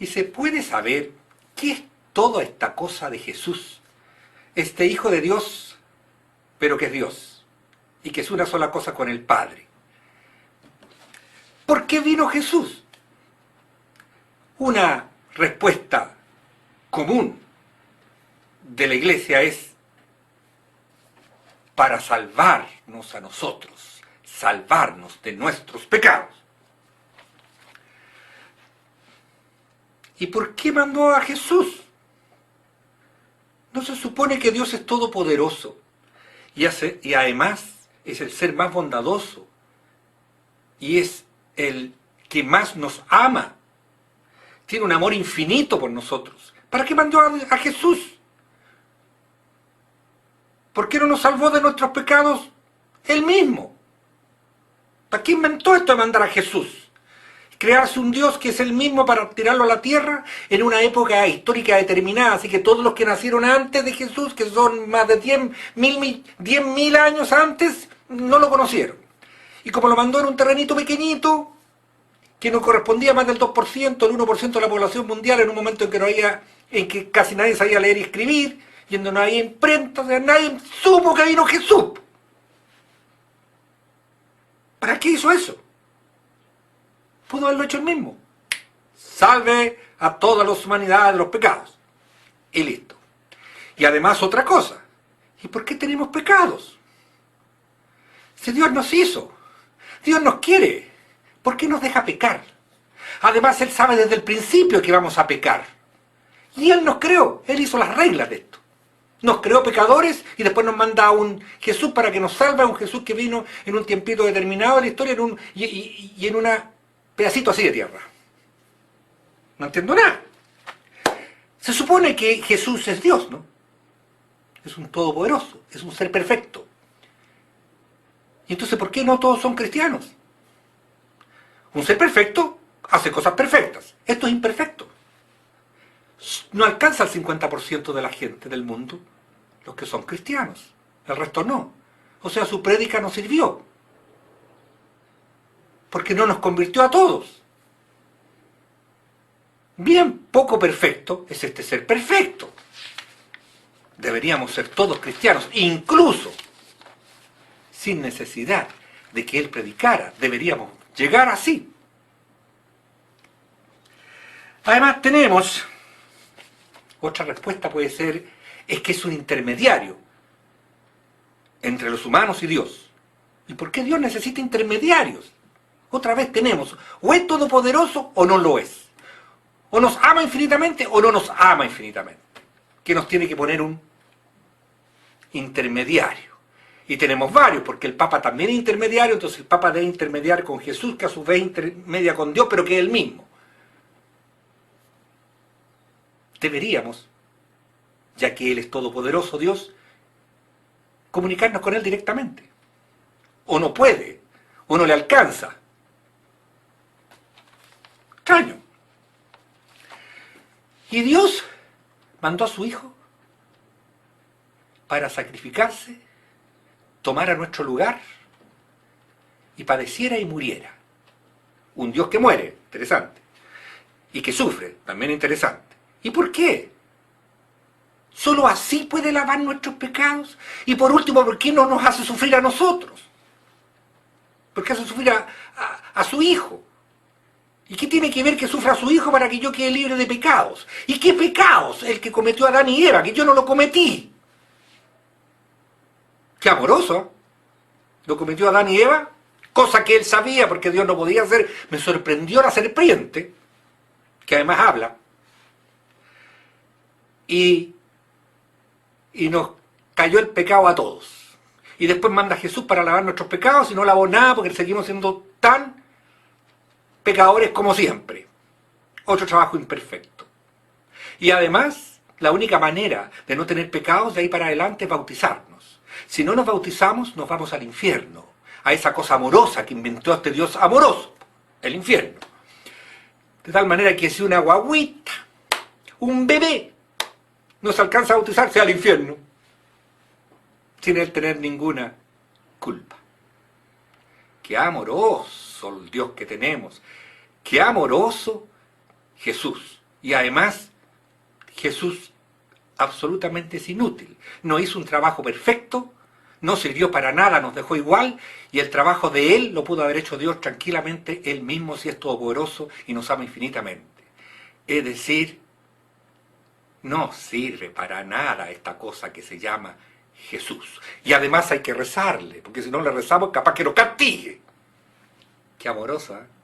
Y se puede saber qué es toda esta cosa de Jesús, este Hijo de Dios, pero que es Dios, y que es una sola cosa con el Padre. ¿Por qué vino Jesús? Una respuesta común de la Iglesia es para salvarnos a nosotros, salvarnos de nuestros pecados. ¿Y por qué mandó a Jesús? ¿No se supone que Dios es todopoderoso y además es el ser más bondadoso y es el que más nos ama? Tiene un amor infinito por nosotros. ¿Para qué mandó a Jesús? ¿Por qué no nos salvó de nuestros pecados Él mismo? ¿Para qué inventó esto de mandar a Jesús? Crearse un Dios que es el mismo para tirarlo a la tierra en una época histórica determinada. Así que todos los que nacieron antes de Jesús, que son más de 10.000 años antes, no lo conocieron. Y como lo mandó en un terrenito pequeñito, que no correspondía a más del 2%, el 1% de la población mundial, en un momento en que casi nadie sabía leer y escribir, y en donde no había imprenta, o sea, nadie supo que vino Jesús. ¿Para qué hizo eso? Pudo haberlo hecho él mismo. Salve a toda la humanidad de los pecados. Y listo. Y además otra cosa. ¿Y por qué tenemos pecados? Si Dios nos hizo, Dios nos quiere, ¿por qué nos deja pecar? Además Él sabe desde el principio que vamos a pecar. Y Él nos creó, Él hizo las reglas de esto. Nos creó pecadores y después nos manda a un Jesús para que nos salve, a un Jesús que vino en un tiempito determinado de la historia y en una pedacito así de tierra. No entiendo nada. Se supone que Jesús es Dios, ¿no? Es un todopoderoso, es un ser perfecto. Y entonces, ¿por qué no todos son cristianos? Un ser perfecto hace cosas perfectas. Esto es imperfecto. No alcanza el 50% de la gente del mundo, los que son cristianos. El resto no. O sea, su prédica no sirvió. Porque no nos convirtió a todos. Bien poco perfecto es este ser perfecto. Deberíamos ser todos cristianos, incluso sin necesidad de que Él predicara. Deberíamos llegar así. Además tenemos, otra respuesta puede ser, es que es un intermediario entre los humanos y Dios. ¿Y por qué Dios necesita intermediarios? Otra vez tenemos, o es todopoderoso o no lo es. O nos ama infinitamente o no nos ama infinitamente. Que nos tiene que poner un intermediario. Y tenemos varios, porque el Papa también es intermediario, entonces el Papa debe intermediar con Jesús, que a su vez intermedia con Dios, pero que es el mismo. Deberíamos, ya que Él es todopoderoso Dios, comunicarnos con Él directamente. O no puede, o no le alcanza. Extraño. Y Dios mandó a su Hijo para sacrificarse, tomara nuestro lugar y padeciera y muriera. Un Dios que muere, interesante. Y que sufre, también interesante. ¿Y por qué? Solo así puede lavar nuestros pecados. Y por último, ¿por qué no nos hace sufrir a nosotros? ¿Por qué hace sufrir a su Hijo? ¿Y qué tiene que ver que sufra a su Hijo para que yo quede libre de pecados? ¿Y qué pecados? El que cometió Adán y Eva, que yo no lo cometí. Qué amoroso. Lo cometió Adán y Eva, cosa que él sabía porque Dios no podía hacer. Me sorprendió la serpiente, que además habla. Y nos cayó el pecado a todos. Y después manda a Jesús para lavar nuestros pecados y no lavó nada porque seguimos siendo tan pecadores como siempre. Otro trabajo imperfecto. Y además, la única manera de no tener pecados de ahí para adelante es bautizarnos. Si no nos bautizamos, nos vamos al infierno, a esa cosa amorosa que inventó este Dios amoroso, el infierno. De tal manera que si una guagüita, un bebé, no se alcanza a bautizarse al infierno, sin él tener ninguna culpa. Qué amoroso el Dios que tenemos, qué amoroso Jesús, Y además, Jesús absolutamente es inútil. No hizo un trabajo perfecto, no sirvió para nada, nos dejó igual, y el trabajo de Él lo pudo haber hecho Dios tranquilamente, Él mismo, si es todopoderoso y nos ama infinitamente. Es decir, no sirve para nada esta cosa que se llama Jesús. Y además hay que rezarle, porque si no le rezamos, capaz que nos castigue. Qué amorosa, ¿eh?